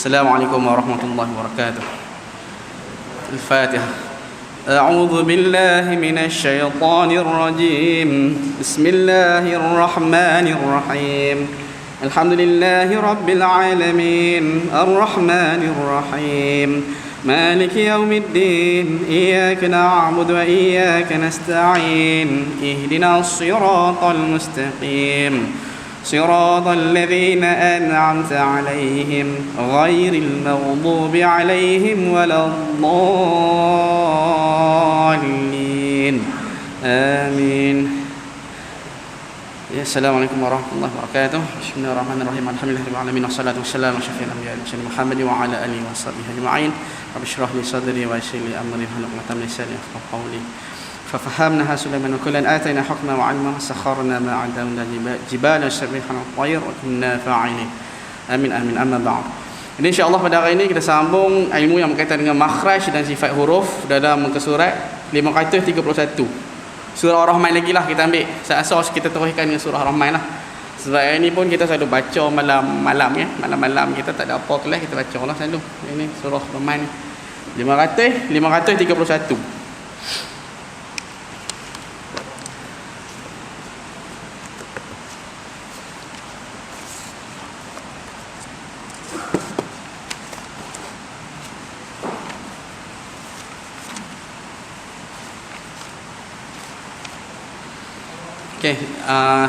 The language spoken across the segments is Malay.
Assalamualaikum warahmatullahi wabarakatuh. Al-Fatihah. A'udzu billahi minasy syaithanir rajim. Bismillahirrahmanirrahim. Alhamdulillahi rabbil alamin. Arrahmanir rahim. Maliki yaumiddin. Iyyaka na'budu wa iyyaka nasta'in. Ihdinas siratal mustaqim. صراط الذين أنعمت عليهم غير المغضوب عليهم ولا الضالين آمين. Assalamualaikum warahmatullahi wabarakatuh. Bismillahirrahmanirrahim. Alhamdulillahirabbil alamin wassalatu wassalamu ala asyrofil anbiya'i wal mursalin Muhammadin wa ala alihi washabbihi ajma'in. Rabbi shrah li sadri wa yassir li amri wahlul 'uqdatam min lisani yafqahu qawli. ففهمناها سليمان وكلا آتينا حكما وعلما وسخرنا ما عدانا الجبال والسبيح والطير وكنا فاعلين. Amin amin. Amma ba'd. Jadi insya-Allah pada hari ini kita sambung ilmu yang berkaitan dengan makhraj dan sifat huruf dalam muka surat 531. Surah Ar-Rahman lagi lah kita ambil. Asas kita teruskan dengan surah Ar-Rahman lah. Sebab ini pun kita selalu baca malam-malam ya. Malam-malam kita tak ada apa kelas kita baca lah selalu. Ini surah Ar-Rahman 531. Okay,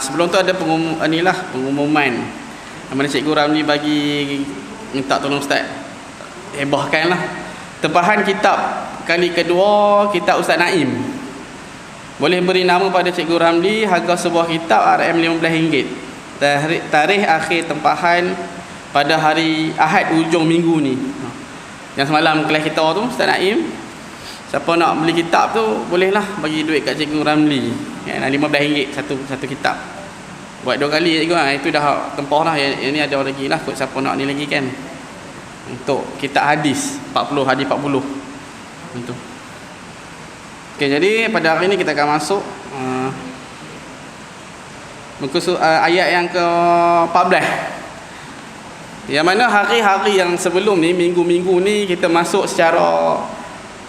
sebelum tu ada pengumuman. Mana Cikgu Ramli bagi minta tolong Ustaz hebahkanlah tempahan kitab kali kedua, kitab Ustaz Naim. Boleh beri nama pada Cikgu Ramli, harga sebuah kitab RM15. Tarikh akhir tempahan pada hari Ahad hujung minggu ni. Yang semalam kelas kita tu Ustaz Naim. Siapa nak beli kitab tu bolehlah bagi duit kat Cikgu Ramli. Ya, RM15 satu kitab. Buat 2 kali juga. Itu dah tempah lah. Yang ni ada lagi lah. Kot siapa nak ni lagi kan. Untuk kitab hadis 40, hadis 40. Untuk. Okay, jadi pada hari ni kita akan masuk ayat yang ke-14. Yang mana hari-hari yang sebelum ni, minggu-minggu ni kita masuk secara,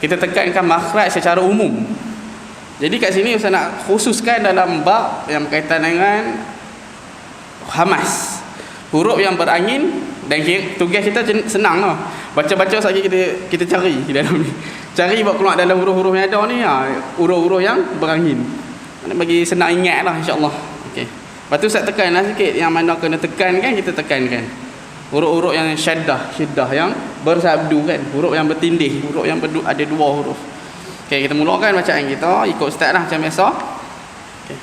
kita tekankan makhraj secara umum. Jadi kat sini saya nak khususkan dalam bab yang berkaitan dengan hamas, huruf yang berangin. Dan tugas kita senang lah. Baca-baca saja kita cari di dalam ni. Cari buat keluar dalam huruf-huruf yang ada ni, huruf-huruf yang berangin. Bagi senang ingat lah insya-Allah. Okey. Lepas tu saya tekanlah sikit yang mana kena tekankan, kita tekankan. Huruf-huruf yang syaddah yang bersabdu kan, huruf yang bertindih, huruf yang ada 2 huruf. Okey, kita mulakan bacaan kita ikut ustaz lah macam biasa. Okey.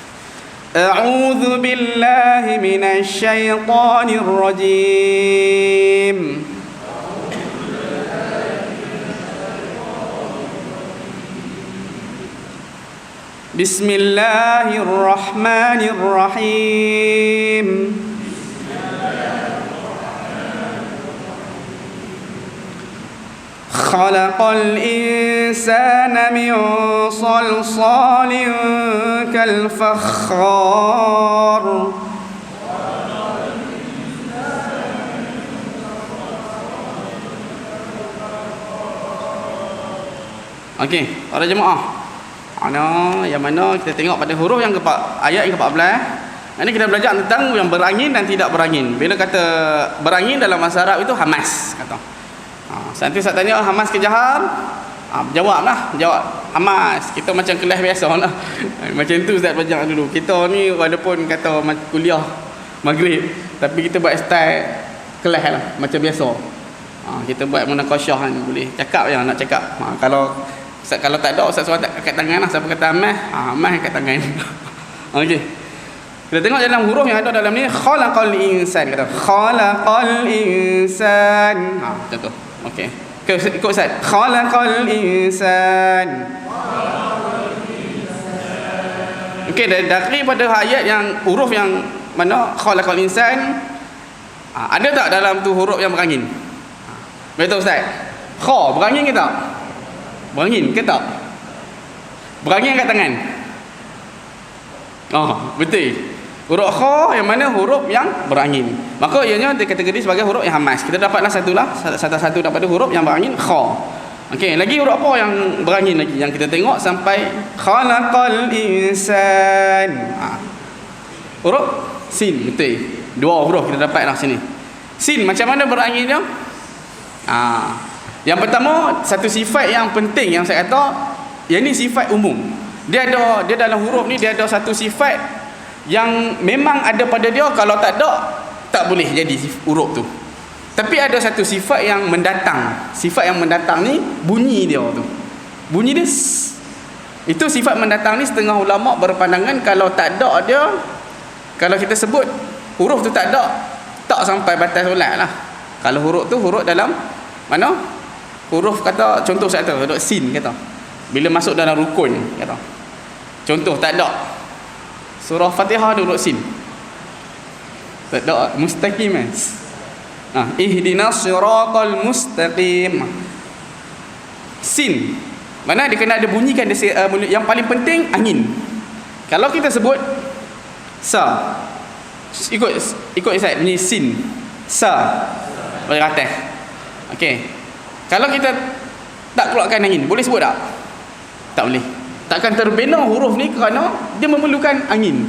A'udzu billahi minasy syaithanir rajim. Bismillahirrahmanirrahim. Khalaqal insana min salsalin kal fakhar. Okey, para jemaah. Yang mana kita tengok pada huruf yang ayat yang ke-14. Ini kita belajar tentang yang berangin dan tidak berangin. Bila kata berangin dalam bahasa Arab itu hamas kata. Nanti saya tanya hamas ke jahar? Jawab hamas. Kita macam kelas biasa lah. Macam tu Ustaz belajar dulu. Kita ni walaupun kata kuliah maghrib, tapi kita buat style kelas lah macam biasa. Kita buat munakasyah kan, boleh cakap je nak cakap. Kalau tak ada Ustaz suruh angkat tangan lah. Siapa kata amas, amas angkat tangan. Okey. Kita tengok dalam huruf yang ada dalam ni, khalaqal insan, kata khalaqal insan. Macam tu. Okey. Ikut Ustaz. Khalaqal insan. Okey, daripada ayat yang huruf yang mana khalaqal insan, ada tak dalam tu huruf yang berangin? Betul Ustaz? Kha berangin ke tak? Berangin ke tak? Berangin angkat tangan. Betul. Huruf kha yang mana huruf yang berangin. Maka ianya dikategori sebagai huruf yang hamas. Kita dapatlah satu daripada huruf yang berangin, kha. Okey, lagi huruf apa yang berangin lagi yang kita tengok sampai khalaqal insan. Huruf sin, betul. Dua huruf kita dapatlah sini. Sin macam mana berangin dia? Yang pertama, satu sifat yang penting yang saya kata, yang ni sifat umum. Dia dalam huruf ni dia ada satu sifat yang memang ada pada dia, kalau tak ada tak boleh jadi huruf tu. Tapi ada satu sifat yang mendatang. Sifat yang mendatang ni bunyi dia tu. Bunyi dia itu sifat mendatang ni setengah ulama berpandangan kalau tak ada dia, kalau kita sebut huruf tu tak ada, tak sampai batas solat lah. Kalau huruf tu huruf dalam mana? Huruf kata, contoh saya kata huruf sin kata. Bila masuk dalam rukun kata. Contoh tak ada. Surah Fatihah ada huruf sin. Tak ada mustaqim. Ihdinas siratal mustaqim. Sin. Mana dia kena ada bunyikan yang paling penting angin. Kalau kita sebut sa, ikut saya bunyi sin. Sa. Beratas. Okey. Kalau kita tak keluarkan angin, boleh sebut tak? Tak boleh. Takkan terbina huruf ni kerana dia memerlukan angin.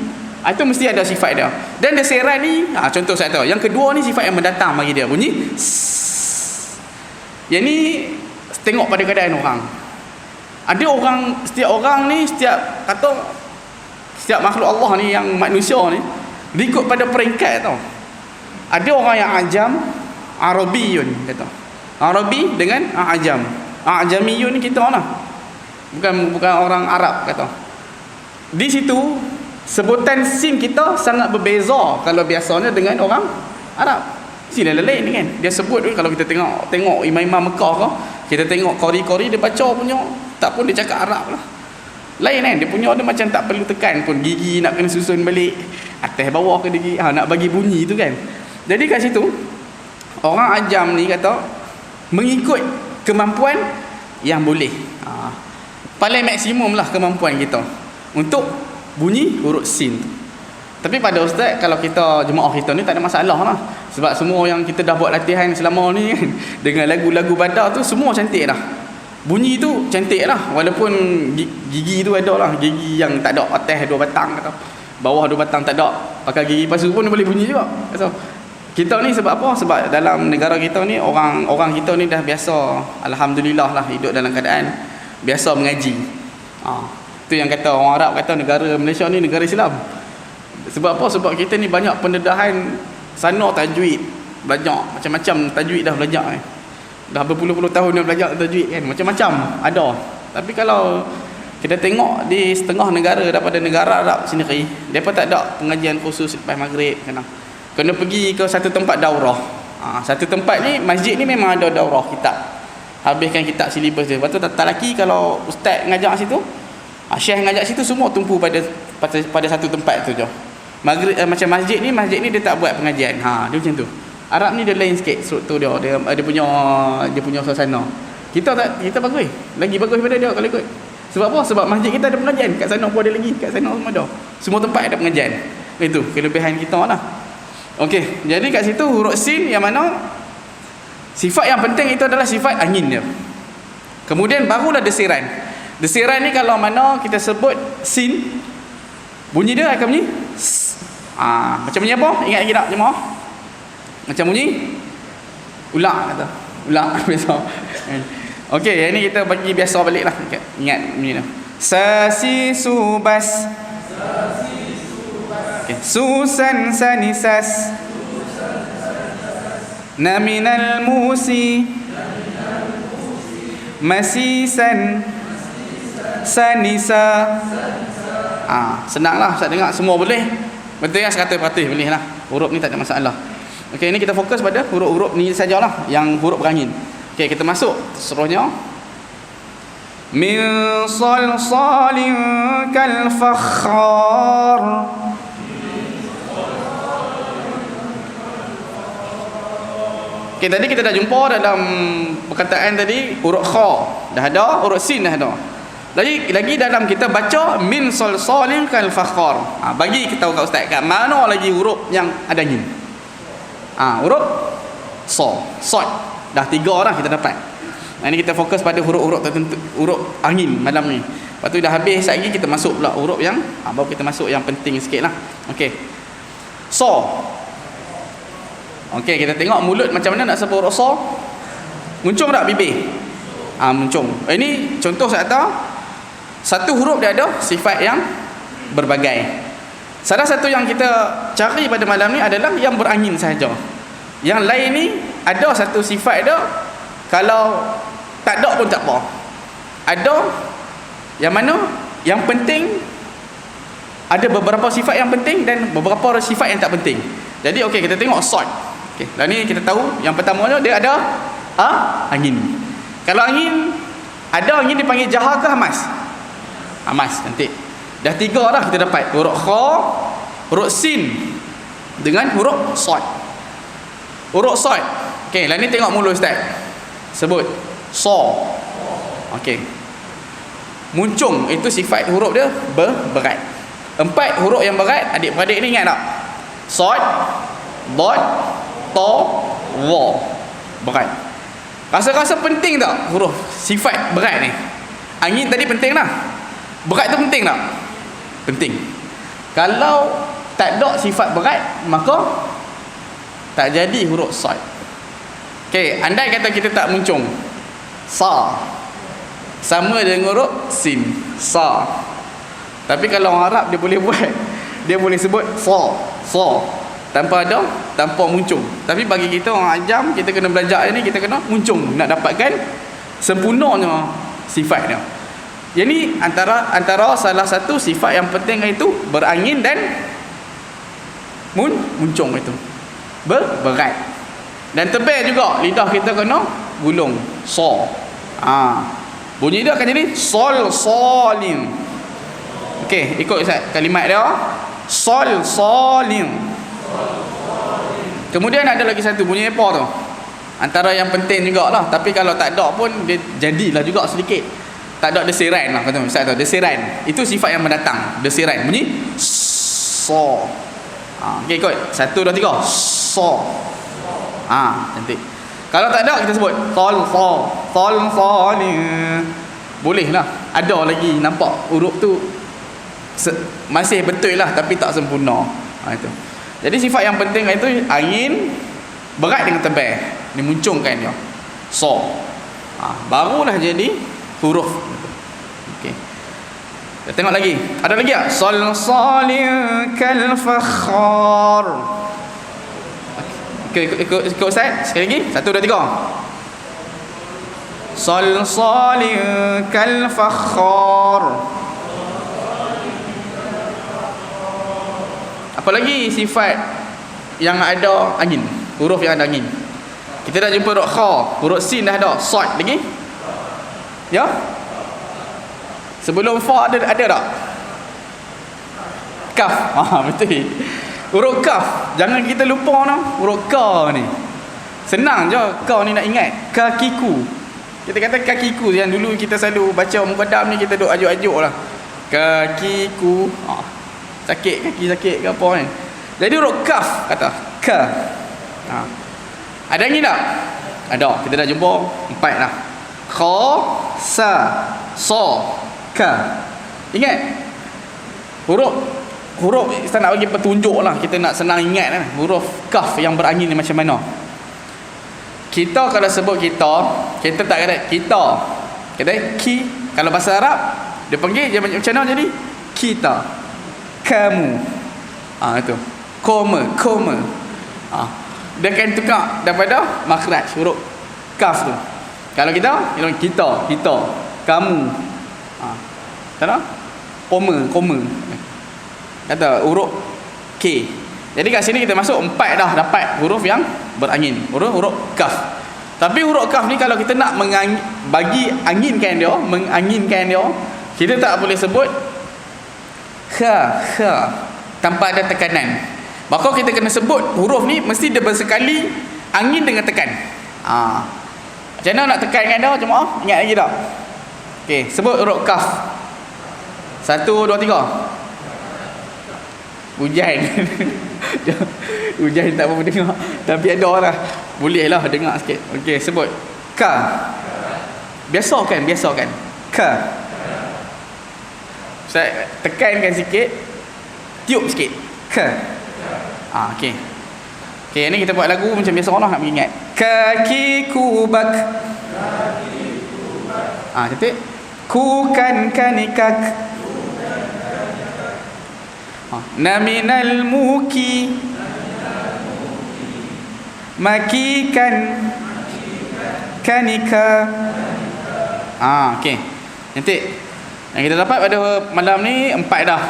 Itu mesti ada sifat dia. Dan deseran ni, contoh saya tahu. Yang kedua ni sifat yang mendatang bagi dia. Bunyi yang ni tengok pada keadaan orang. Ada orang, setiap orang ni, setiap makhluk Allah ni, yang manusia ni, ikut pada peringkat tau. Ada orang yang ajam, Arabiyun kata. Arabi dengan ajam. Ajamiyun ni kita lah. Bukan orang Arab kata. Di situ sebutan sin kita sangat berbeza kalau biasanya dengan orang Arab. Sin lain kan. Dia sebut kalau kita tengok imam-imam Mekah ke, kita tengok qari-qari dia baca punya, tak pun dia cakap Arab lah. Lain kan, dia punya dia macam tak perlu tekan pun, gigi nak kena susun balik atas bawah ke gigi, nak bagi bunyi tu kan. Jadi kat situ orang ajam ni kata mengikut kemampuan yang boleh. Paling maksimum lah kemampuan kita untuk bunyi huruf sin. Tapi pada ustaz, kalau kita jemaah kita ni tak ada masalah lah. Sebab semua yang kita dah buat latihan selama ni kan, dengan lagu-lagu badar tu semua cantik dah. Bunyi tu cantik lah. Walaupun gigi tu ada lah, gigi yang tak ada atas 2 batang kata, bawah 2 batang tak ada, pakai gigi palsu pun boleh bunyi juga kata. Kita ni sebab apa? Sebab dalam negara kita ni, orang kita ni dah biasa, alhamdulillah lah, hidup dalam keadaan biasa mengaji. Itu yang kata orang Arab kata negara Malaysia ni negara Islam. Sebab apa? Sebab kita ni banyak pendedahan sana tajwid, belajar macam-macam tajwid dah belajar kan. Dah berpuluh-puluh tahun dah belajar tajwid kan, macam-macam ada. Tapi kalau kita tengok di setengah negara daripada negara Arab sendiri, depa tak ada pengajian khusus lepas maghrib kena pergi ke satu tempat daurah. Satu tempat ni, masjid ni memang ada daurah kitab. Habiskan kitab silibus dia. Lepas tu tak laki kalau ustaz ngajak situ, syekh ngajak situ, semua tumpu pada satu tempat tu je. Maghrib, macam masjid ni dia tak buat pengajian. Dia macam tu. Arab ni dia lain sikit struktur dia. Dia punya suasana. Kita bagus. Lagi bagus daripada dia kalau ikut. Sebab apa? Sebab masjid kita ada pengajian. Kat sana pun ada lagi. Kat sana semua ada. Semua tempat ada pengajian. Itu kelebihan kita lah. Okey. Jadi kat situ huruf sin yang mana sifat yang penting itu adalah sifat angin dia. Kemudian barulah desiran. Desiran ni kalau mana kita sebut sin, bunyi dia akan bunyi macam bunyi apa? Ingat lagi tak jemaah? Macam bunyi ulak kata. Ulak biasa. Okey, yang ni kita bagi biasa baliklah. Ingat bunyi dia. Sasi subas. Okay. Susan sanisas. Naminal musi masisan sanisa. Senanglah Ustaz dengar, semua boleh. Betul ya, 100% boleh lah. Huruf ni tak ada masalah. Okey, ini kita fokus pada huruf-huruf ni sajalah, yang huruf berangin. Okey, kita masuk seterusnya. Min salsalin kal fakhar. Okay, tadi kita dah jumpa dalam perkataan tadi huruf kha dah ada, huruf sin dah ada. Lagi dalam kita baca min salsalin kal fakhar. Bagi kita tahu kat ustaz, kat mana lagi huruf yang ada angin? Huruf sad. Dah 3 dah kita dapat. Ini kita fokus pada huruf-huruf tertentu, huruf angin malam ni. Lepas tu dah habis lagi kita masuk pula huruf yang baru kita masuk yang penting sikitlah. Okey. Okey, kita tengok mulut macam mana nak sebut huruf Muncung tak bibir? Muncung. Ini contoh saya kata, satu huruf dia ada sifat yang berbagai. Salah satu yang kita cari pada malam ni adalah yang berangin sahaja. Yang lain ni ada satu sifat dia, kalau tak ada pun tak apa. Ada yang mana yang penting, ada beberapa sifat yang penting dan beberapa sifat yang tak penting. Jadi okey, kita tengok sad. Okey, dan ni kita tahu yang pertamanya dia ada angin. Kalau angin, ada angin dipanggil jahar ke hamas? Hamas, cantik. Dah 3 dah kita dapat. Huruf kha, huruf sin dengan huruf sad. Huruf sad. Okey, lah ni tengok mulu ustaz. Sebut okey. Muncung itu sifat huruf dia berat. 4 huruf yang berat, adik-beradik ni ingat tak? Sad, dad, ta, wa. Berat. Rasa-rasa penting tak huruf sifat berat ni? Angin tadi penting lah. Berat tu penting tak? Penting. Kalau tak ada sifat berat, maka tak jadi huruf sad. Okey, andai kata kita tak muncung, sama dengan huruf sin, Tapi kalau orang Arab dia boleh buat, dia boleh sebut tanpa muncung. Tapi bagi kita orang Ajam, kita kena belajar ni, kita kena muncung nak dapatkan sempurnanya sifat dia. Yang ni antara salah satu sifat yang penting itu berangin dan muncung itu. Berat. Dan tebal juga lidah kita kena gulung. Bunyi dia akan jadi salin. Okey, ikut Ustaz kalimat dia. Salin. Kemudian ada lagi satu bunyi apa tu? Antara yang penting jugalah, tapi kalau tak ada pun dia jadilah juga sedikit. Tak ada desiran lah kata Ustaz tu. Desiran itu sifat yang mendatang. Desiran bunyi okey, ikut 1 2 3 cantik. Kalau tak ada kita sebut sol boleh lah. Ada lagi nampak huruf tu masih betul lah, tapi tak sempurna. Itu. Jadi sifat yang penting itu angin, berat dengan tebal, dimuncungkan dia. Barulah jadi huruf. Okey. Kita tengok lagi. Ada lagi tak? Salsalin kal fakhar. Ikut Ustaz sekali lagi. 1 2 3. Salsalin kal fakhar. Apa lagi sifat yang ada angin? Huruf yang ada angin. Kita dah jumpa huruf kha, huruf sin dah ada, sad lagi. Ya? Sebelum fa ada tak? Kaf. Betul. Huruf kaf, jangan kita lupa noh. Huruf ka ni. Senang je ka ni nak ingat. Kakiku. Kita kata kakiku yang dulu kita selalu baca mukaddam ni, kita duk ajuk-ajuk lah. Kakiku. Sakit kaki sakit ke apa ni. Jadi huruf kaf kata ka. Ada angin tak? Ada. Kita dah jumpa 4 dah. Kha, sa, ka. Ingat? Huruf kita nak bagi petunjuk lah, kita nak senang ingat lah. Huruf kaf yang berangin ni macam mana. Kita kalau sebut kita tak kata kita. Kata ki. Kalau bahasa Arab dia panggil dia macam mana jadi? Kita. Kamu. Itu. Koma. Dia akan tukar daripada makhraj huruf kaf tu. Kalau kita kamu. Tak ada? Koma. Kata huruf K. Jadi kat sini kita masuk 4 dah dapat huruf yang berangin. Huruf kaf. Tapi huruf kaf ni kalau kita nak menganginkan dia, kita tak boleh sebut kha tanpa ada tekanan. Maka kita kena sebut huruf ni mesti dia bersekali angin dengan tekan. Macam mana nak tekankan dia jemaah? Ingat lagi tak? Okey, sebut huruf kaf. 1 2 3. Hujan. Hujan tak apa dengar. Tapi ada lah. Boleh lah dengar sikit. Okey, sebut. Ka. Biasakan. Ka. Saya tekankan sikit. Tiup sikit. Ka. Okey. Okey, ni kita buat lagu macam biasa lah nak mengingat. Kakiku bak. Cantik. Kukan kanikak. Naminal muki. Makikan kanika. Okey. Cantik. Yang kita dapat pada malam ni 4 dah.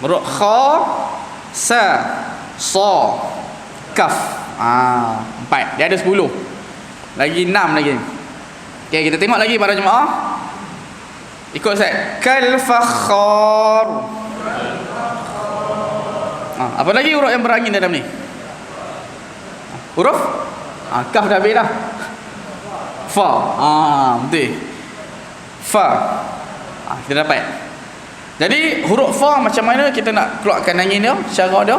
Huruf kha, sa, sa, kaf. 4. Dia ada 10. Lagi 6 lagi. Okey, kita tengok lagi para jemaah. Ikut Ustaz. Kal fakhar. Apa lagi huruf yang berangin dalam ni? Huruf? Kaf dah habis dah. Fa. Betul. Fa. Kita dapat. Jadi huruf fa macam mana kita nak keluarkan angin dia? Cara dia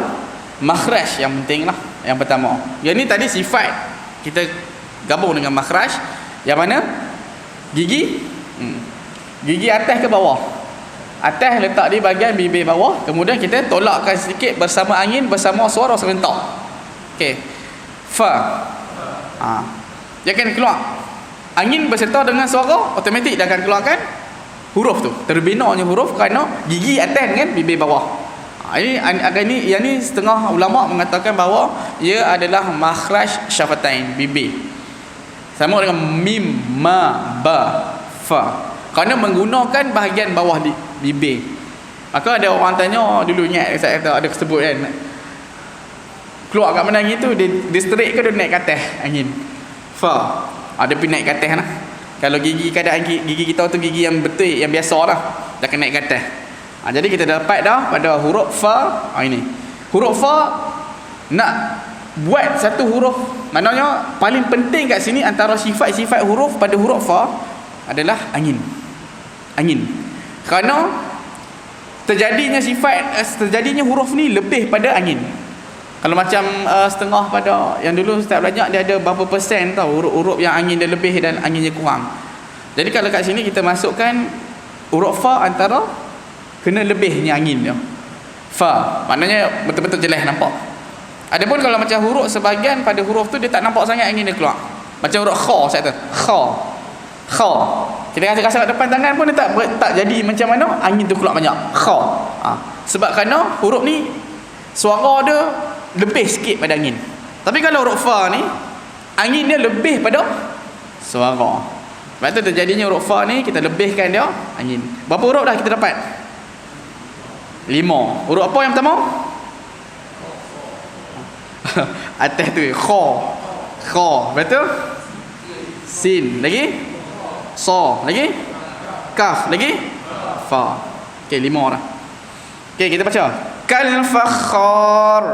makhraj yang penting lah. Yang pertama. Yang ni tadi sifat. Kita gabung dengan makhraj. Yang mana? Gigi. Gigi atas ke bawah? Atas letak di bahagian bibir bawah. Kemudian kita tolakkan sedikit bersama angin, bersama suara serentak. Okey. Fa. Dia akan keluar. Angin berserta dengan suara, automatik dia akan keluarkan huruf tu. Terbinanya huruf kerana gigi atas dengan bibir bawah. Yang ni setengah ulama mengatakan bahawa ia adalah makhraj syafatain, bibir. Sama dengan mim, ma, ba, fa. Kerana menggunakan bahagian bawah di bibir. Maka ada orang tanya dulu, ingat saya kata ada sebut kan, keluar kat mana angin tu, dia straight ke dia naik ke atas angin? Fa. Dia pergi naik ke atas lah. Kalau gigi keadaan gigi kita tu gigi yang betul, yang biasa lah, dia akan naik ke atas. Jadi kita dapat dah pada huruf fa. Ini huruf fa, nak buat satu huruf, maknanya paling penting kat sini antara sifat-sifat huruf pada huruf fa adalah angin. Kerana terjadinya huruf ni lebih pada angin. Kalau macam setengah pada yang dulu Ustaz belajar, dia ada berapa persen tahu huruf-huruf yang angin dia lebih dan anginnya kurang. Jadi kalau kat sini kita masukkan huruf fa antara kena lebihnya angin dia. Fa maknanya betul-betul jelas nampak. Adapun kalau macam huruf sebahagian pada huruf tu dia tak nampak sangat angin dia keluar. Macam huruf kha Ustaz tu. Kha. Kita rasa kat depan tangan pun dia tak jadi macam mana angin tu keluar banyak. Kha. Sebab kerana huruf ni suara dia lebih sikit pada angin. Tapi kalau huruf fa ni angin dia lebih pada suara. Sebab tu terjadinya huruf fa ni kita lebihkan dia angin. Berapa huruf dah kita dapat? 5. Huruf apa yang pertama? Atas tu kha. Betul? Sin. Lagi? Sa. Lagi? Kaf. Lagi? Fa. Okey, 5 dah. Okey, kita baca. Kal fakhar.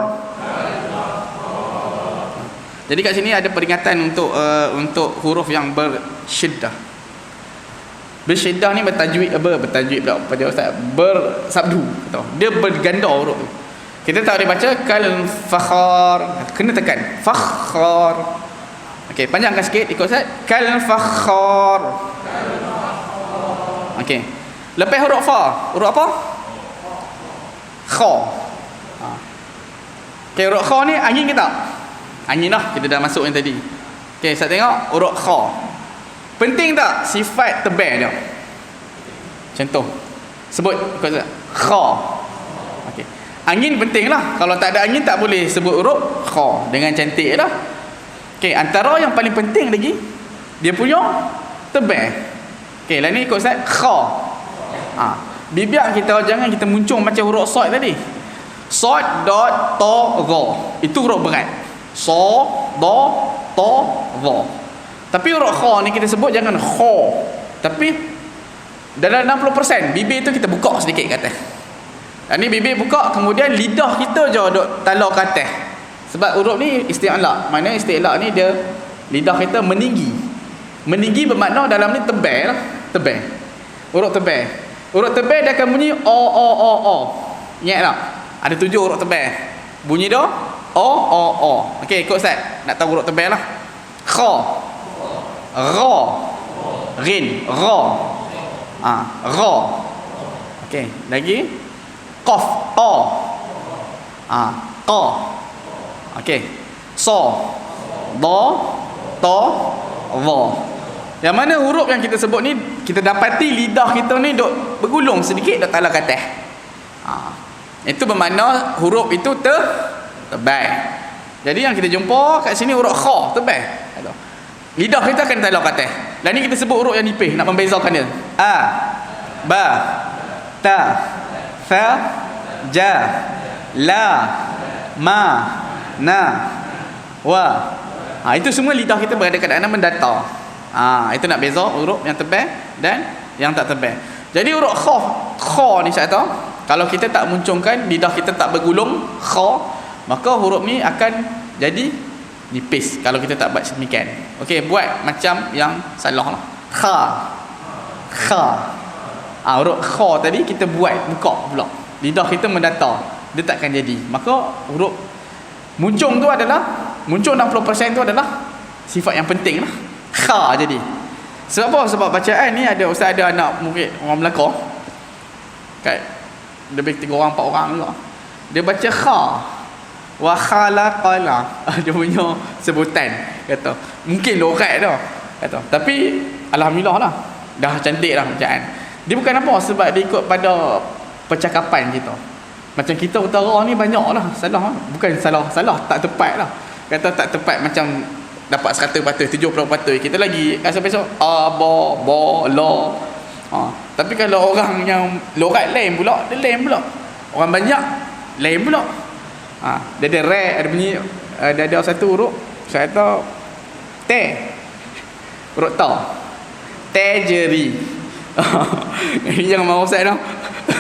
Jadi kat sini ada peringatan untuk huruf yang bersyiddah. Bersyiddah ni bertajwid pula pada Ustaz, bersabdu atau dia berganda huruf tu. Kita tak boleh baca kal fakhar, kena tekan fakhar. Okey, panjangkan sikit ikut Ustaz. Kal fakhar. Okey. Lepas huruf fa, huruf apa? Kha. Okey, huruf kha ni angin ke tak? Angin dah, kita dah masuk yang tadi. Okey, saya tengok huruf kha. Penting tak sifat tebal dia? Contoh. Sebut ikut Ustaz. Kha. Okey. Angin penting lah. Kalau tak ada angin tak boleh sebut huruf kha dengan cantik lah. Okey, antara yang paling penting lagi dia punya tebal. Okey, lain ni ikut Ustaz. Kha. Bibir kita jangan kita muncung macam huruf sad tadi. Sad, dot, ta, ra. Itu huruf berat. Sa, da, ta, ra. Tapi huruf kha ni kita sebut jangan kha. Tapi dalam 60% bibir tu kita buka sedikit ke atas. Ini bibir buka, kemudian lidah kita je duk talau ke atas. Sebab huruf ni isti'la. Maknanya isti'la ni dia lidah kita meninggi. Meninggi bermakna dalam ni tebal lah. Tebal. Huruf tebal. Huruf tebal dia akan bunyi o o o o. Ingat tak? Ada 7 huruf tebal. Bunyi dia o o o. Okey, ikut Ustaz. Nak tahu huruf tebal lah. Kha, ra, rin, ra. Ra. Okey, lagi qaf, qa. Qa. Okey. Sa, da, ta, dha. Yang mana huruf yang kita sebut ni, kita dapati lidah kita ni duk bergulung sedikit duk talah ke atas. Itu bermakna huruf itu tebal. Jadi yang kita jumpa kat sini huruf kha tebal. Lidah kita akan talah ke atas. Dan ni kita sebut huruf yang nipis nak membezakan dia. A, ba, ta, fa, ja, la, ma, na, wa. Itu semua lidah kita berada keadaan mendatar. Itu nak beza huruf yang tebal dan yang tak tebal. Jadi huruf kha ni saya tahu, kalau kita tak muncungkan, lidah kita tak bergulung kha, maka huruf ni akan jadi nipis kalau kita tak buat sedemikian. Okey, buat macam yang salah lah. Kha. Huruf kha tadi kita buat buka pula. Lidah kita mendatar, dia takkan jadi. Maka huruf muncung tu adalah, muncung 60% tu adalah sifat yang penting lah. Kha jadi. Sebab apa? Sebab bacaan ni ada ustaz, ada anak murid orang Melaka. Kat lebih 3 orang 4 orang juga. Dia baca kha. Wa khalaqala. Dia punya sebutan kata. Mungkin lorat dah. Kata. Tapi alhamdulillah lah. Dah cantik dah bacaan. Dia bukan apa, sebab dia ikut pada percakapan kita. Macam kita utara ni banyak lah salah. Bukan salah, tak tepat lah. Kata tak tepat macam dapat 100%, 70%. Kita lagi rasa besok ba, la. Tapi kalau orang yang lorat lain pula, dia lain pula. Orang banyak lain pula. Dia ada re, ada bunyi, ada satu huruf, saya tahu te. Huruf ta. Tajri. Jangan marah ustaz dah.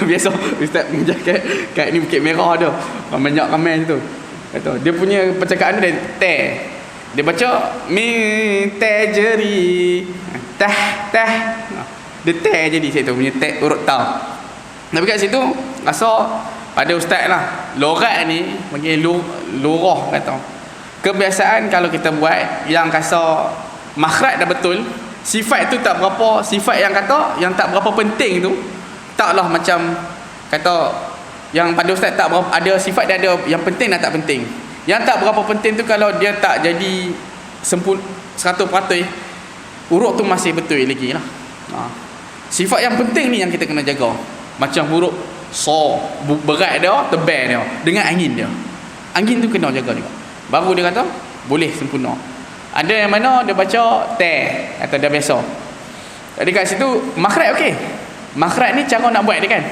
Biasa ustaz mengajar kat ni Bukit Merah dah. Banyak ramai situ. Kata dia punya percakapan dia te. Dia baca min tajri, tah. Dia teh jadi situ punya teh huruf ta. Tapi kat situ rasa pada ustaz lah, lorat ni panggil lurah kata. Kebiasaan kalau kita buat yang rasa makhraj dah betul, sifat tu tak berapa, sifat yang kata yang tak berapa penting tu, taklah macam kata yang pada ustaz tak berapa, ada sifat dia ada yang penting dan tak penting. Yang tak berapa penting tu kalau dia tak jadi 100%, huruf tu masih betul lagi lah. Sifat yang penting ni yang kita kena jaga. Macam huruf so, berat dia, tebal dia, dengan angin dia. Angin tu kena jaga juga. Baru dia kata boleh sempurna. Ada yang mana dia baca te atau dah biasa. Jadi kat situ makhraj okey. Makhraj ni cara nak buat dia kan.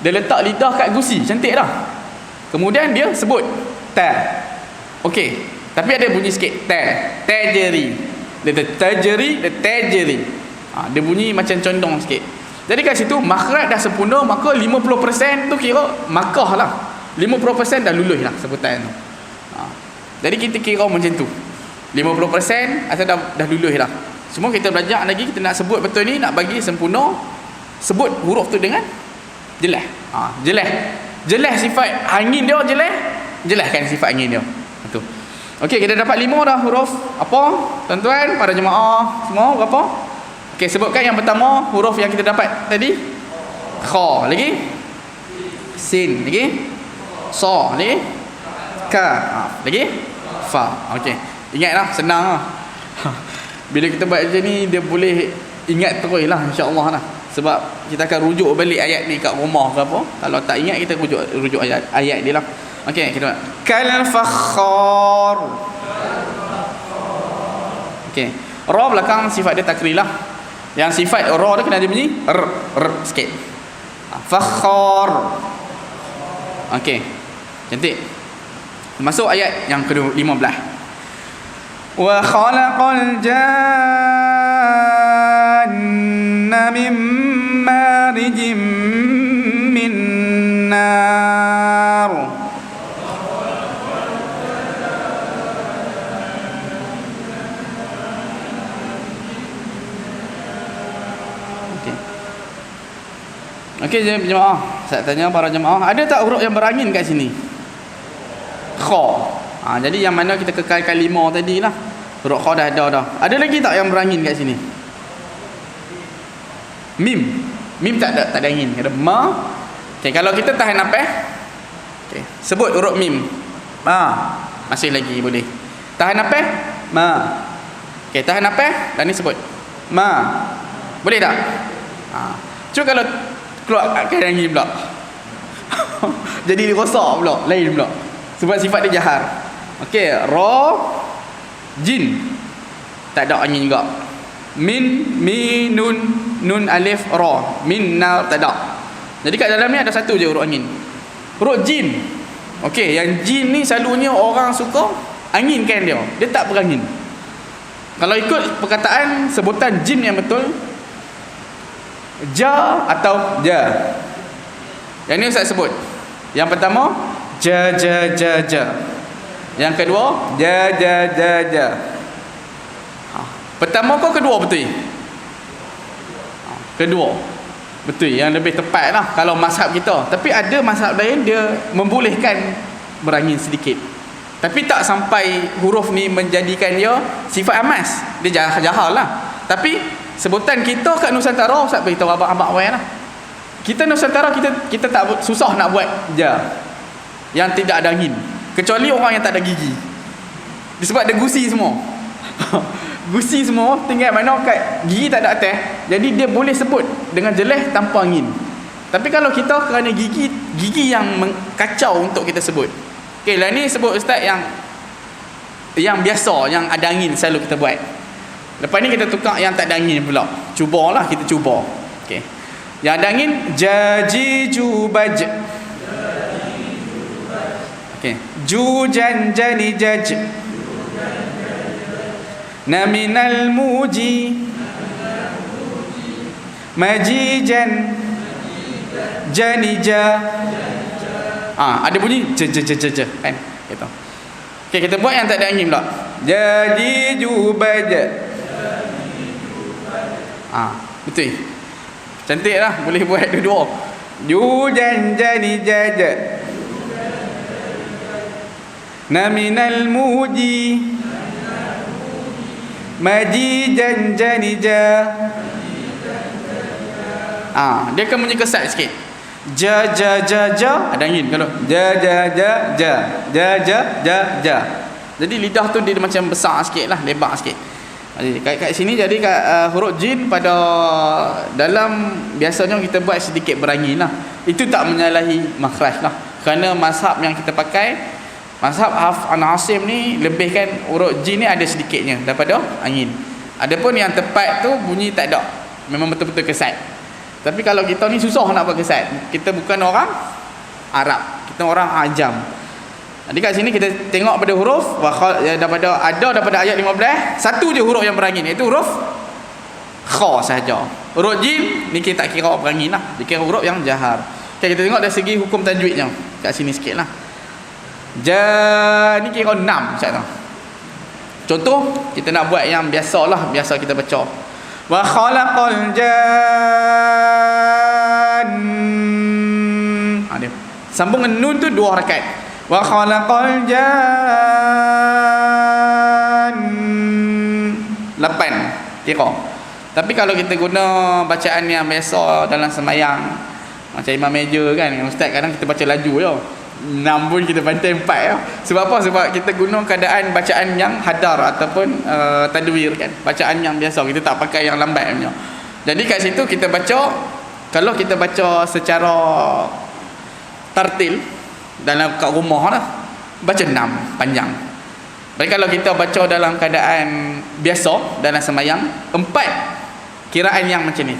Dia letak lidah kat gusi, cantik dah. Kemudian dia sebut ta. Okey, tapi ada bunyi sikit tajri. Dia tajri, dia tajri. Dia bunyi macam condong sikit. Jadi kat situ makhraj dah sempurna, maka 50% tu kira makah lah. 50% dah lulus lah sebutan tu. Jadi kita kira macam tu. 50% atau dah lulus lah. Semua kita belajar lagi, kita nak sebut betul ni, nak bagi sempurna, sebut huruf tu dengan jelas. Jelas sifat angin dia, jelaskan sifat angin dia. Betul. Okey, kita dapat 5 dah huruf. Apa? Tuan-tuan, para jemaah semua berapa? Okey, sebutkan yang pertama huruf yang kita dapat tadi. Kha, lagi sin, lagi sa, lagi ka, lagi fa. Okey. Ingatlah, senang lah. Bila kita buat macam ni, dia boleh ingat terus lah, insya-Allah lah. Sebab kita akan rujuk balik ayat ni kat rumah ke apa. Kalau tak ingat, kita rujuk ayat dia lah. Okey, kita buat kal fakhar. Okey, ra belakang sifat dia takril lah. Yang sifat ra dia kena ada bunyi r sikit. Fakhar. Okey, cantik. Masuk ayat yang ke-15. Wa khalaqal janna min marijim min nar. Okey jemaah, saya tanya para jemaah, ada tak huruf yang berangin kat sini? Kha. Jadi yang mana kita kekalkan 5 tadi lah. Huruf kha dah ada dah. Ada lagi tak yang berangin kat sini? Mim. Mim tak ada angin. Ada ma. Okey, kalau kita tahan nafas. Okey, sebut huruf mim. Ma. Masih lagi boleh. Tahan nafas. Ma. Okey, tahan nafas dan ni sebut. Ma. Boleh tak? Cuba kalau keluarkan angin pula. Jadi rosak pula, lain pula. Sebab sifat dia jahar. Okey, ra jin. Tak ada angin juga. Min, mi, nun alif ra. Min na tak ada. Jadi kat dalam ni ada satu je huruf angin. Huruf jim. Okey, yang jim ni selalunya orang suka anginkan dia. Dia tak berangin. Kalau ikut perkataan sebutan jim yang betul, ja atau ja. Yang ni Ustaz sebut. Yang pertama ja. Yang kedua ja. Pertama kau kedua betul? Kedua betul, yang lebih tepat lah kalau mazhab kita. Tapi ada mazhab lain dia membolehkan berangin sedikit, tapi tak sampai huruf ni menjadikan dia sifat amas. Dia jahal lah. Tapi sebutan kita kat Nusantara, Ustaz beritahu abang-abang awal lah, kita Nusantara kita tak susah nak buat ja yang tidak ada angin, kecuali orang yang tak ada gigi. Disebab ada gusi semua. Gusi semua tinggal mana kat gigi tak ada atas, jadi dia boleh sebut dengan jelas tanpa angin. Tapi kalau kita kerana gigi yang kacau untuk kita sebut. Okey, lah ni sebut Ustaz yang biasa, yang ada angin selalu kita buat. Lepas ni kita tukar yang tak ada angin pula. Cubalah, kita cuba. Okey. Yang ada angin jaji jubaj. Okey. Jujan jani jaj. Naminal muji majijan janija. Ada bunyi je kan gitu. Okey, kita buat yang tak ada angin pula. Jadi jubaj. Betul. Cantik lah, boleh buat dua-dua. Jujan janija. Naminal muji majijan janija. Dia akan bunyi kesat sikit. Ja ada angin kalau ja. Jadi lidah tu dia macam besar sikit lah, lebar sikit. Jadi kat sini, jadi kat huruf jin pada dalam biasanya kita buat sedikit berangin lah. Itu tak menyalahi makhraj lah. Kerana mazhab yang kita pakai, mazhab Hafs an Asim ni, lebihkan huruf jin ni ada sedikitnya daripada angin. Adapun yang tepat tu bunyi tak ada, memang betul-betul kesat. Tapi kalau kita ni susah nak buat kesat. Kita bukan orang Arab, kita orang Ajam. Jadi kat sini kita tengok pada huruf daripada ayat 15, satu je huruf yang berangin, iaitu huruf kha sahaja. Huruf jim ni kita tak kira berangin lah, dikira huruf yang jahar. Okay, kita tengok dari segi hukum tajwidnya kat sini sikit lah. Ja ni kira 6 Ustaz tu. Contoh kita nak buat yang biasalah, biasa kita baca. Wa khalaqal jan. Dia sambung dengan nun tu 2 harakat. Wa khalaqal jan 8 kira. Tapi kalau kita guna bacaan yang biasa dalam sembahyang, macam imam meja kan, ustaz kadang kita baca laju je. 6 pun kita bantai 4 ya. Sebab apa? Sebab kita guna keadaan bacaan yang hadar ataupun tadwir kan. Bacaan yang biasa, kita tak pakai yang lambat punya. Jadi kat situ kita baca, kalau kita baca secara tartil dalam kat rumah lah, baca 6 panjang. Dan kalau kita baca dalam keadaan biasa dalam sembahyang, 4 kiraan yang macam ni.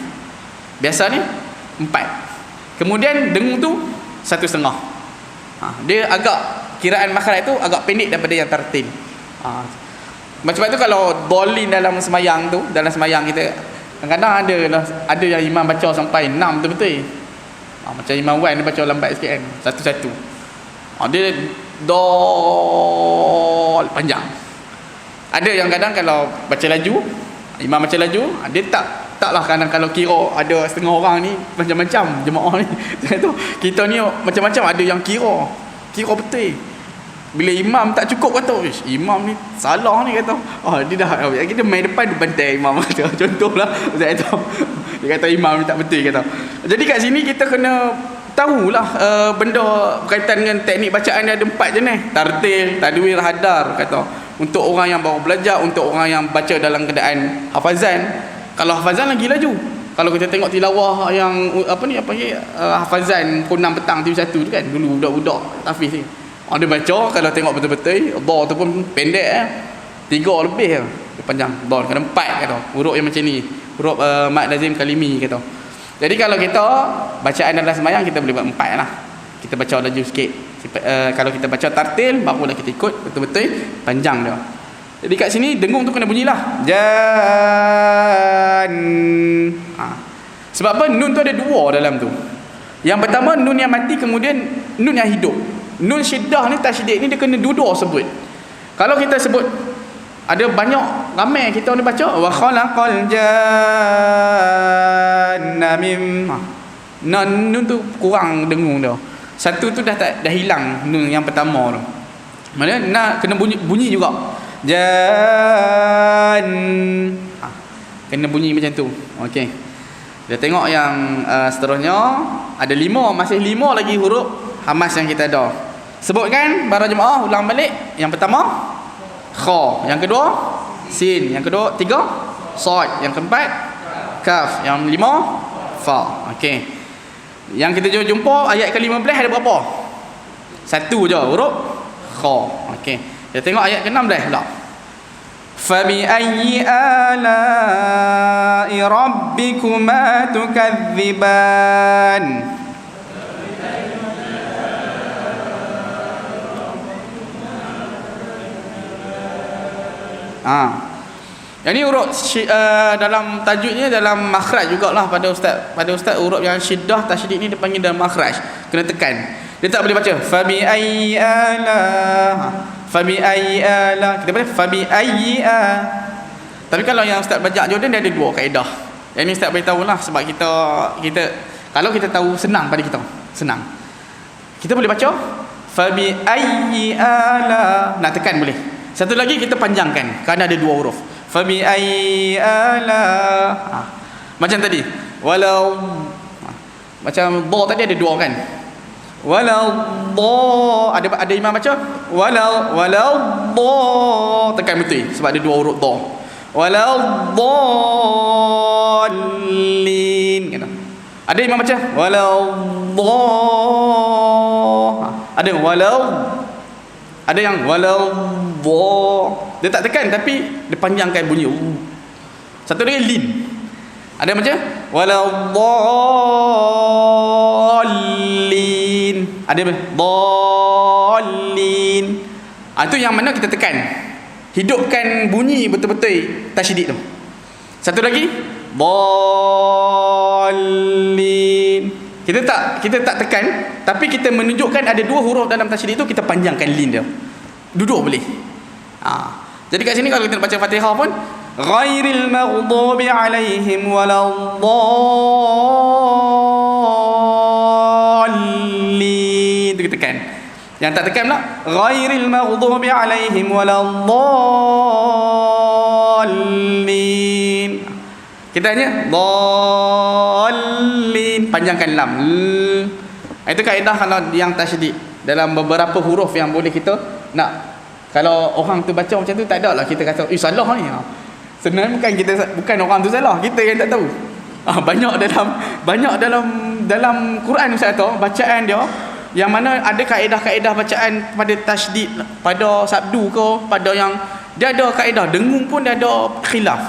Biasa ni 4. Kemudian dengung tu 1,5. Dia agak kiraan makhraj tu agak pendek daripada yang tartil. Macam tu kalau dolin dalam sembahyang tu, dalam sembahyang kita kadang-kadang ada yang imam baca sampai 6 betul-betul. Macam Imam Wan dia baca lambat sikit kan, satu-satu. Dia dol panjang. Ada yang kadang kalau baca laju, imam baca laju, dia tak Taklah kadang kalau kira ada setengah orang ni macam-macam jemaah ni. Tu kita ni macam-macam, ada yang kira betul. Bila imam tak cukup kata, imam ni salah ni kata. Dia dah kita main depan dia bantai imam kata. Contohlah Ustaz tu. Dia kata imam ni tak betul kata. Jadi kat sini kita kena tahulah benda berkaitan dengan teknik bacaan dia ada 4 jenis. Tartil, tadwir, hadar kata. Untuk orang yang baru belajar, untuk orang yang baca dalam keadaan hafazan. Kalau hafazan lagi laju. Kalau kita tengok tilawah yang hafazan pukul 6 petang TV1 tu kan, dulu budak-budak tahfiz ni. Dia baca, kalau tengok betul-betul dha tu pun pendek 3 lebih dia panjang. Dha kena 4 kata. Huruf yang macam ni. Huruf mad lazim kalimi kata. Jadi kalau kita bacaan dalam sembahyang kita boleh buat 4 lah. Kita baca laju sikit. Kalau kita baca tartil barulah kita ikut betul-betul panjang dia. Jadi kat sini dengung tu kena bunyilah. Jan. Sebab apa? Nun tu ada 2 dalam tu. Yang pertama nun yang mati, kemudian nun yang hidup. Nun syiddah ni, tasydid ni dia kena duduk sebut. Kalau kita sebut ada banyak ramai kita ni baca wa khalaqal janna mim. Nun tu kurang dengung dah. Satu tu dah hilang nun yang pertama tu. Mana nak kena bunyi juga. Jan. Kena bunyi macam tu. Okey. Kita tengok yang seterusnya ada 5, masih 5 lagi huruf hamas yang kita ada. Sebutkan para jemaah, ulang balik. Yang pertama kha, yang kedua sin, yang kedua 3 sad, yang keempat kaf, yang 5 fa. Okey. Yang kita jumpa ayat ke-15 ada berapa? 1 je huruf kha. Okey. Kita tengok ayat ke-16 pula. Fabi ayyi ala'i rabbikuma tukadziban. Yang ni huruf dalam tajwidnya, dalam makhraj jugalah pada ustaz huruf yang syiddah tasydid ni dia panggil dalam makhraj, kena tekan. Dia tak boleh baca fabi ayyi ala. Fabi ayyi ala. Kita baca fabi ayyi a. Tapi kalau yang ustaz belajar Jordan dia ada 2 kaedah. Yang ni ustaz beritahu lah sebab kita kalau kita tahu senang pada kita. Senang. Kita boleh baca fabi ayyi ala. Nak tekan boleh. Satu lagi kita panjangkan kerana ada 2 huruf. Fabi ayyi ala. Macam tadi. Walau macam dha tadi ada 2 kan. Walau dha, ada imam baca walau dha, tekan betul sebab ada 2 huruf dha. Walau dhallin kata. Ada imam baca walau dha. Ada walau, ada yang walau dha. Dia tak tekan tapi dia panjangkan bunyi. Satu lagi lin. Ada macam walau dhallin. Ada dhallin. Itu yang mana kita tekan. Hidupkan bunyi betul-betul tasydid tu. Satu lagi dhallin. Kita tak tekan tapi kita menunjukkan ada 2 huruf dalam tasydid tu, kita panjangkan lin dia. Duduk boleh. Jadi kat sini kalau kita baca Fatihah pun ghairil maghdubi alaihim waladdallin, itu kita tekan. Yang tak tekan pula ghairil maghdubi alaihim waladdallin. Kita hanya dallin, panjangkan lam. Itu kaedah kalau yang tasydid. Dalam beberapa huruf yang boleh kita nak, kalau orang tu baca macam tu tak ada lah kita kata salah ni. Sebenarnya bukan orang tu salah, kita yang tak tahu. Banyak dalam Quran Ustaz tahu bacaan dia yang mana ada kaedah-kaedah bacaan pada tasydid, pada sabdu ke, pada yang dia ada kaedah, dengung pun dia ada khilaf.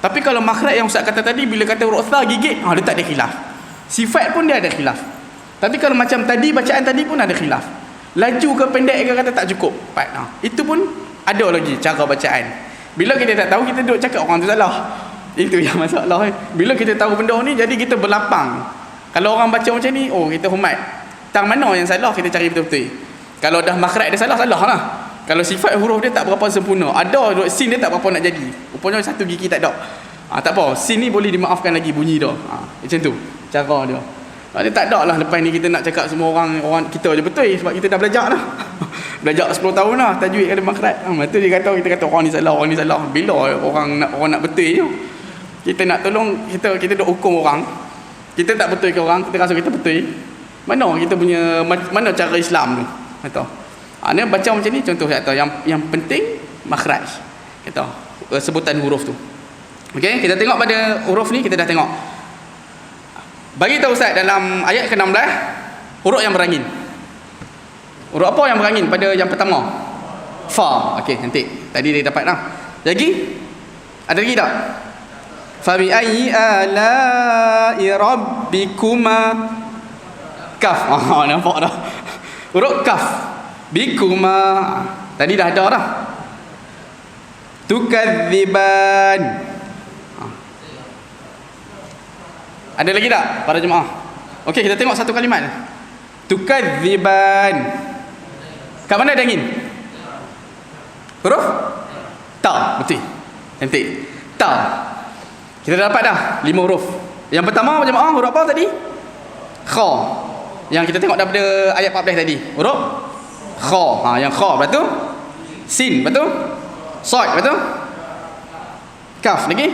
Tapi kalau makhraj yang Ustaz kata tadi, bila kata huruf tha gigit, dia tak ada khilaf. Sifat pun dia ada khilaf. Tapi kalau macam tadi bacaan tadi pun ada khilaf. Laju ke pendek ke kata tak cukup. Itu pun ada lagi cara bacaan. Bila kita tak tahu, kita duduk cakap orang tu salah. Itu yang masalah. Bila kita tahu benda ni, jadi kita berlapang. Kalau orang baca macam ni, kita hormat. Tang mana yang salah, kita cari betul-betul. Kalau dah makhraj dia salah lah. Kalau sifat huruf dia tak berapa sempurna, ada sin dia tak berapa nak jadi. Rupanya satu gigi tak ada. Tak apa, sin ni boleh dimaafkan lagi bunyi dia. Macam tu cara dia. Dia tak ada lah lepas ni kita nak cakap semua orang kita je betul sebab kita dah belajar dah. Belajar 10 tahun dah tajwid ada makhraj. Lepas tu kita kata orang ni salah. Bila orang nak betul je. Kita nak tolong kita duk hukum orang. Kita tak betul ke orang, kita rasa kita betul. Mana kita punya mana cara Islam tu? Kata. Ni baca macam ni contoh kata yang penting makhraj. Kata sebutan huruf tu. Okey, kita tengok pada huruf ni kita dah tengok. Bagi tahu Ustaz dalam ayat ke-16 huruf yang berangin. Huruf apa yang berangin pada yang pertama? Fa. Okey, cantik. Tadi dia dapat dah. Lagi? Ada lagi tak? Fa bi ayyi ala'i rabbikuma kaf. Nampak dah. Huruf kaf. Bikuma. Tadi dah ada dah. Tukadziban. Ada lagi tak para jemaah? Okey, kita tengok satu kalimat. Tukadziban. Kat mana ada angin? Huruf ta. Betul. Cantik. Ta. Kita dah dapat dah 5 huruf. Yang pertama jemaah huruf apa tadi? Kha. Yang kita tengok daripada ayat 14 tadi. Huruf kha. Yang kha betul? Sin betul? Sad betul? Kaf lagi?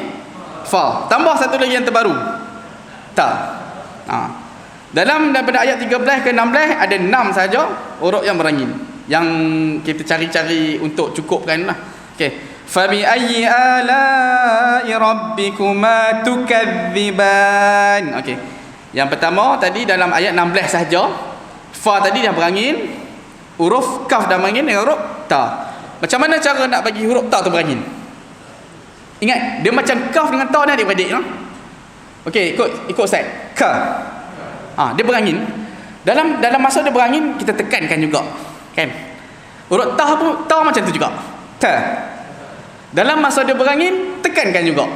Fa. Tambah satu lagi yang terbaru. Ta. Dalam daripada ayat 13 ke 16 ada 6 saja huruf yang berangin yang kita cari-cari untuk cukupkan lah. Okey. Fa bi ayyi ala'i rabbikuma tukadziban. Okey. Yang pertama tadi dalam ayat 16 saja fa tadi dah berangin, huruf kaf dah berangin dengan huruf ta. Macam mana cara nak bagi huruf ta tu berangin? Ingat dia macam kaf dengan ta ni adik-adik no? Okey, ikut Ustaz. Ka. Dia berangin. Dalam masa dia berangin kita tekankan juga. Kan? Huruf ta pun ta macam tu juga. Ta. Dalam masa dia berangin tekankan juga.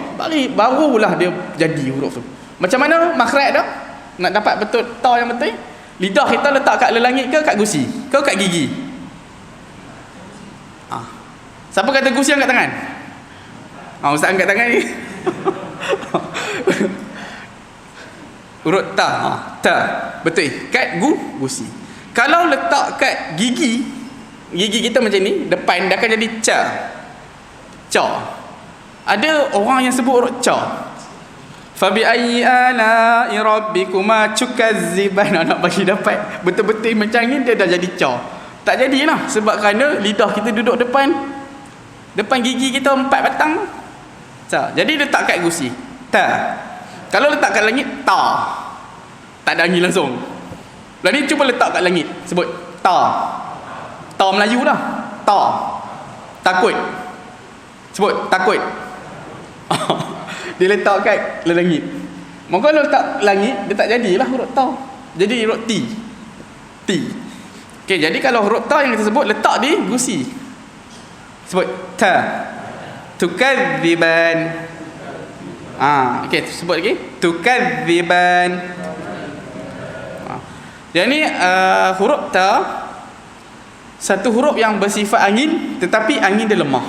Barulah dia jadi huruf tu. Macam mana makhraj dah? Nak dapat betul ta yang betul? Lidah kita letak kat lelangit ke kat gusi? Ke kat gigi? Siapa kata gusi angkat tangan? Ustaz angkat tangan ni. Huruf ta. Ta. Betul. Kat gusi. Kalau letak kat gigi kita macam ni, depan dia akan jadi ca. Ca. Ada orang yang sebut huruf ca. Fa bi ayyi ala'i rabbikuma tukazziban. Nak bagi dapat betul-betul macam ni dia dah jadi ca. Tak jadilah sebab kerana lidah kita duduk depan gigi kita 4 batang. Ca. Jadi letak kat gusi. Ta. Kalau letak kat langit, ta. Tak ada angin langsung. Lah ni cuba letak kat langit. Sebut ta. Ta Melayu lah. Ta. Takut. Sebut takut. Dia letak kat langit. Maka kalau letak langit, dia tak jadilah huruf ta. Jadi huruf ti. Ti. Okey, jadi kalau huruf ta yang kita sebut letak di gusi. Sebut ta. Tukadziban. Okey, sebut lagi. Tukadziban. Jadi huruf ta satu huruf yang bersifat angin tetapi angin dia lemah.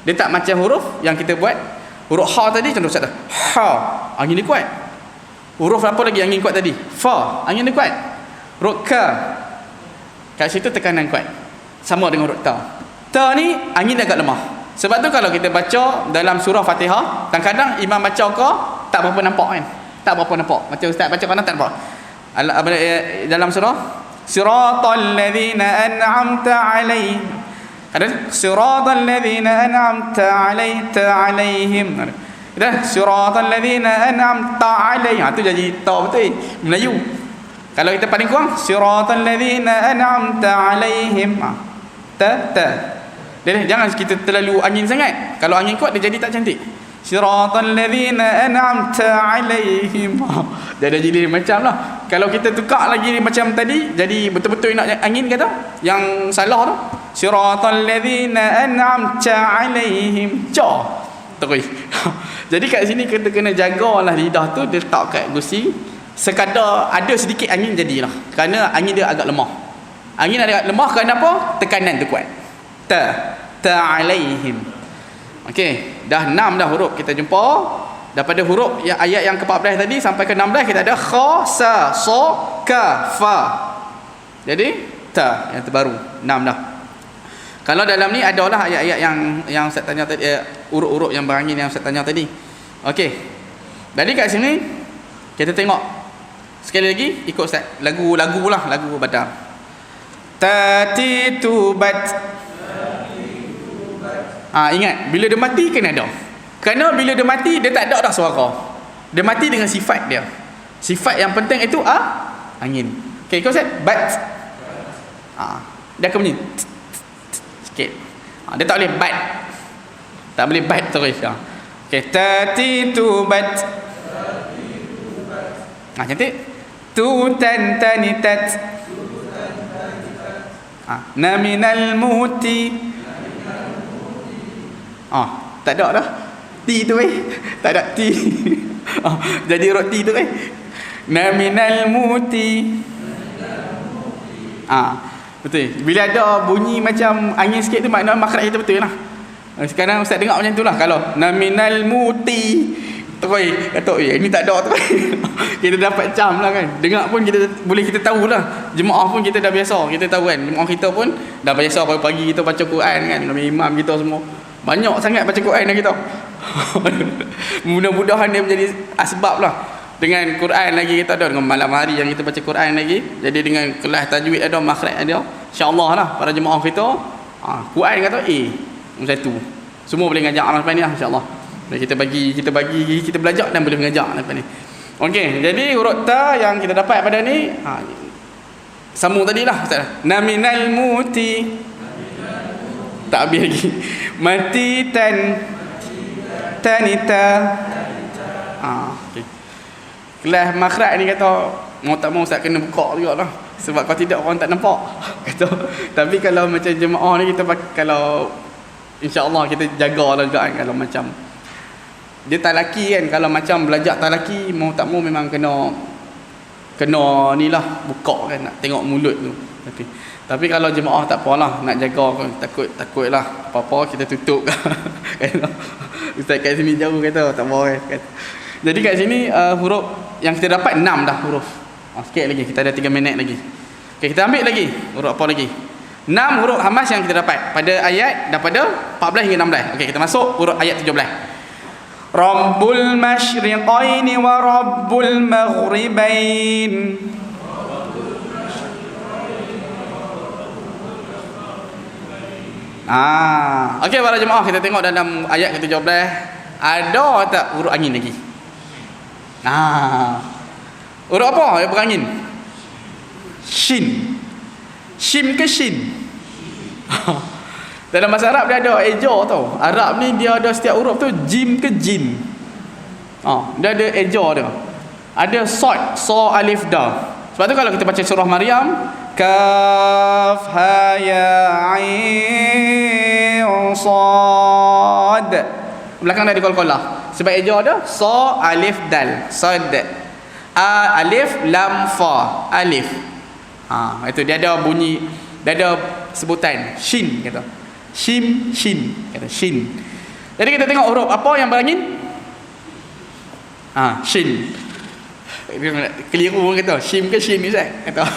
Dia tak macam huruf yang kita buat. Huruf ha tadi contoh Ustaz dah. Ha, angin dia kuat. Huruf apa lagi angin kuat tadi? Fa, angin dia kuat. Huruf ka. Kat situ tekanan kuat. Sama dengan huruf ta. Ta ni angin dia agak lemah. Sebab tu kalau kita baca dalam surah Fatihah, kadang-kadang imam baca ke tak berapa nampak kan? Tak berapa nampak. Macam Ustaz baca kadang tak nampak. Dalam surah Siratal ladzina an'amta alaihim. Ada Siratal ladzina an'amta alaihim. Ada Siratal ladzina an'amta alaihim. Tu jadi ta betul Melayu. Kalau kita paling kurang Siratal ladzina an'amta alaihim. Ta. Jangan kita terlalu angin sangat. Kalau angin kuat dia jadi tak cantik. Siratal ladzina an'amta alaihim. Dia dah jadi macam lah. Kalau kita tukar lagi macam tadi, jadi betul-betul nak angin kata yang salah tu. Siratal ladzina an'amta alaihim. Ca. Terus. Jadi kat sini kita kena jagalah lidah tu, dia letak kat gusi. Sekadar ada sedikit angin jadilah. Kerana angin dia agak lemah. Angin agak lemah kerana apa? Tekanan tu kuat. Ta alaihim. Okey, dah 6 dah huruf kita jumpa. Daripada huruf yang ayat yang ke-14 tadi sampai ke-16 kita ada kha, sa, so, ka, fa. Jadi ta yang terbaru 6 dah. Kalau dalam ni adalah ayat-ayat yang saya tanya tadi, urut-urut yang berangin yang saya tanya tadi. Okey. Jadi kat sini kita tengok sekali lagi ikut Ustaz. Lagu Badar. Tati tubat. Ingat bila dia mati kena ada. Kerana bila dia mati dia tak ada dah suara. Dia mati dengan sifat dia. Sifat yang penting itu angin. Okey, ikut Ustaz. Bat. Dia akan bunyi sikit. Dia tak boleh bat. Tak boleh bat terus. Okey, tati tubat. Cantik. Tutan tanitat. Naminal muti. Tak ada dah. T tu tak ada T. Jadi roti tu Naminal muti. Betul. Bila ada bunyi macam angin sikit tu makna makhraj kita betul lah. Sekarang Ustaz dengar macam tu lah. Kalau naminal muti terus kata ini tak ada tu. Kita dapat cam lah kan. Dengar pun kita tahulah. Jemaah pun kita dah biasa. Kita tahu kan. Jemaah kita pun dah biasa pagi-pagi kita baca Quran kan. Imam kita semua banyak sangat baca Quran dah kita. Mudah-mudahan dia menjadi asbab lah. Dengan Quran lagi kita ada, dengan malam hari yang kita baca Quran lagi, jadi dengan kelas tajwid ada, makhraj ada, insya-Allah lah para jemaah kita Quran kata macam tu. Semua boleh ngajak orang lepas ni lah, insya-Allah. Dan kita belajar dan boleh mengajar lepas ni. Okey, jadi huruf ta yang kita dapat pada ni sambung tadilah Ustaz. Naminal muti. Tak habis lagi. Mati tanita. Okey. Kelas makhraj ni kata mau tak mau Ustaz kena buka juga lah. Sebab kalau tidak orang tak nampak. Kata. Tapi kalau macam jemaah ni kita kalau insya-Allah kita jagalah juga kan. Kalau macam dia talaki kan, kalau macam belajar talaki mau tak mau memang kena ni lah, buka kan, nak tengok mulut tu. Tapi kalau jemaah tak apalah, nak jaga kan, takutlah apa-apa kita tutup kan. Ustaz kat sini jauh kata tak apa kan. Jadi kat sini huruf yang kita dapat 6 dah huruf. Sikit lagi, kita ada 3 minit lagi. Okey, kita ambil lagi huruf apa lagi? 6 huruf hamas yang kita dapat pada ayat daripada 14 hingga 16. Okey, kita masuk huruf ayat 17. Rabbul masyriqaini wa rabbul maghribain. Okey para jemaah, kita tengok dalam ayat ke-17 ada tak huruf angin lagi? Huruf apa yang berangin? Shin. Shim ke shin? Dalam bahasa Arab dia ada eja tau. Arab ni dia ada setiap huruf tu jim ke jin. Dia ada eja dia. Ada sad, sa, alif, da. Sebab tu kalau kita baca surah Maryam, kaf ha ya ain sad. Belakang dia ada qalqalah. Sebab eja ada sa, alif, dal. Sad. Alif, lam, fa. Alif. Itu dia ada bunyi, dia ada sebutan shin kata. Shim, shin kata shin. Jadi kita tengok huruf apa yang berangin? Shin. Keliru pun kata shim ke shin ni Ustaz kata.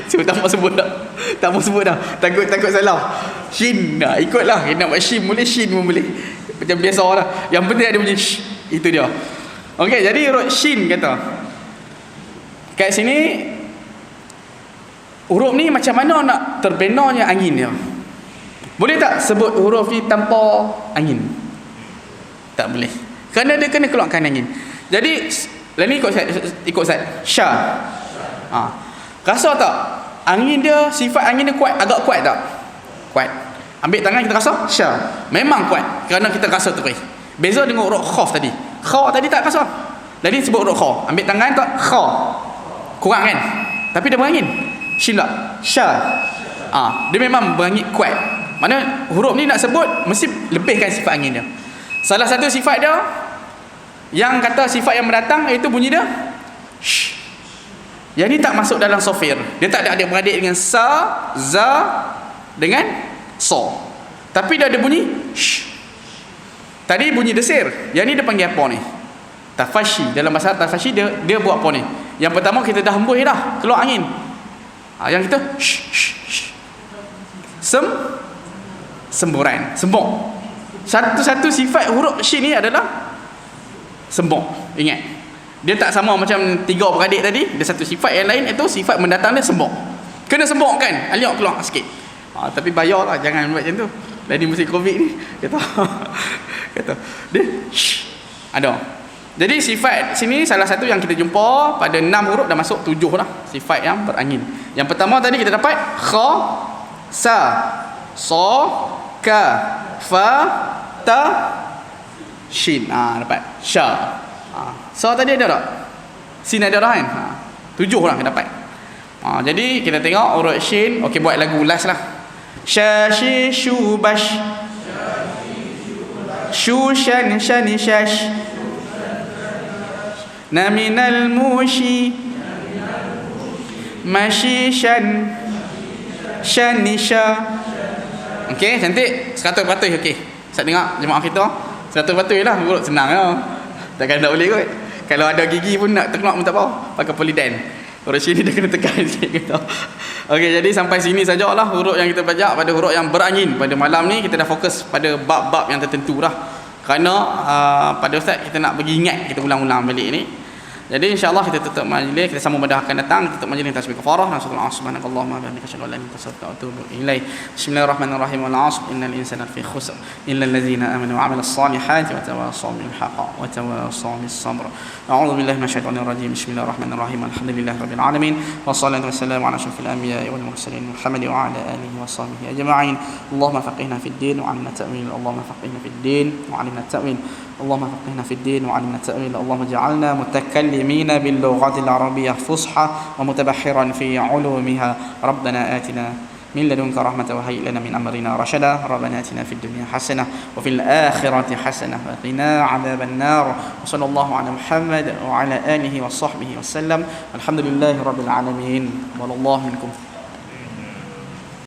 Cuba tak mau sebut dah. Takut salah. Shin dah ikutlah. Nak buat shim boleh, shin pun boleh. Macam biasa lah. Yang penting ada bunyi sh. Itu dia. Okey, jadi huruf shin kata. Kat sini huruf ni macam mana nak terbenanya angin dia? Boleh tak sebut huruf ni tanpa angin? Tak boleh. Kerana dia kena keluarkan angin. Jadi lain ni ikut Ustaz. Sya. Rasa tak? Angin dia, sifat angin dia kuat, agak kuat tak? Kuat. Ambil tangan kita rasa sya. Memang kuat kerana kita rasa terus. Beza dengan huruf khaf tadi. Kha tadi tak rasa. Jadi sebut huruf kha. Ambil tangan tak kha. Kurang kan? Tapi dia berangin. Shin tak? Sya. Dia memang berangin kuat. Mana huruf ni nak sebut mesti lebihkan sifat angin dia. Salah satu sifat dia yang kata sifat yang mendatang iaitu bunyi dia sh. Yang ni tak masuk dalam sofir. Dia tak ada adik-beradik dengan sa, za dengan so. Tapi dia ada bunyi sh. Tadi bunyi desir. Yang ni dia panggil apa ni? Tafashi, dalam bahasa tafashi dia buat apa ni? Yang pertama kita dah hembus dah, keluar angin. Yang kita semburan, sembong. Satu-satu sifat huruf shin ni adalah sembong. Ingat, dia tak sama macam tiga beradik tadi. Dia satu sifat yang lain, itu sifat mendatang dia sembong. Kena sembong kan, aliak keluar sikit. Tapi bayarlah, jangan buat macam tu. Lagi musim Covid ni kata dia ada. Jadi sifat sini salah satu yang kita jumpa pada 6 huruf dah masuk 7 dah sifat yang berangin. Yang pertama tadi kita dapat kha, sa, sa, ka, fa, ta, shin. Dapat sya. Sa tadi ada tak? Sin ada dah kan? 7 lah kita dapat. Jadi kita tengok huruf shin. Okey, buat lagu last lah. Sha, shi, shu, bash, shu, shan, shani, shash, na minal mushi, mashi, shan, shani, sha. Okey, cantik. 100%. Okey, saya dengar jemaah kita 100% lah. Urut senang lah, takkan tak boleh kot. Kalau ada gigi pun nak terkeluar pun tak apa, pakai poliden. Huruf sini dia kena tekan sikit kita. Okey, jadi sampai sini sajalah huruf yang kita belajar pada huruf yang berangin. Pada malam ni kita dah fokus pada bab-bab yang tertentu dah. Kerana pada Ustaz kita nak bagi ingat, kita ulang-ulang balik ni. Jadi insya-Allah kita tutup majlis, kita sambung pada akan datang, tutup majlis tasbih kafarah. Subhanakallahumma wa bihamdika asyhadu an la ilaha illa anta astaghfiruka wa atubu ilaik. Bismillahirrahmanirrahim. Wal 'asr innal insana lafi khusr illa allazina amanu wa 'amilus salihati wa tawassaw bil haqqi wa tawassaw bis sabr. A'udzu billahi minasy syaithanir rajim. Bismillahirrahmanirrahim. Alhamdulillahirabbil alamin. Wassalatu wassalamu ala asyrafil anbiya'i wal mursalin Muhammad wa ala alihi wa sahbihi ajma'in. Allahumma faqihna fid din wa 'allimna ta'wil. Allahumma faqihna fid din wa 'allimna ta'wil. اللهم فقهنا في الدين وعلمنا التأويل. اللهم اجعلنا متكلمين باللغة العربية فصحى ومتبحرا في علومها. ربنا آتنا من لدنك رحمة وهيئ لنا من أمرنا رشدا. ربنا آتنا في الدنيا حسنة وفي الآخرة حسنة وقنا عذاب النار. وصلى الله على محمد وعلى آله وصحبه وسلم. الحمد لله رب العالمين. والله منكم.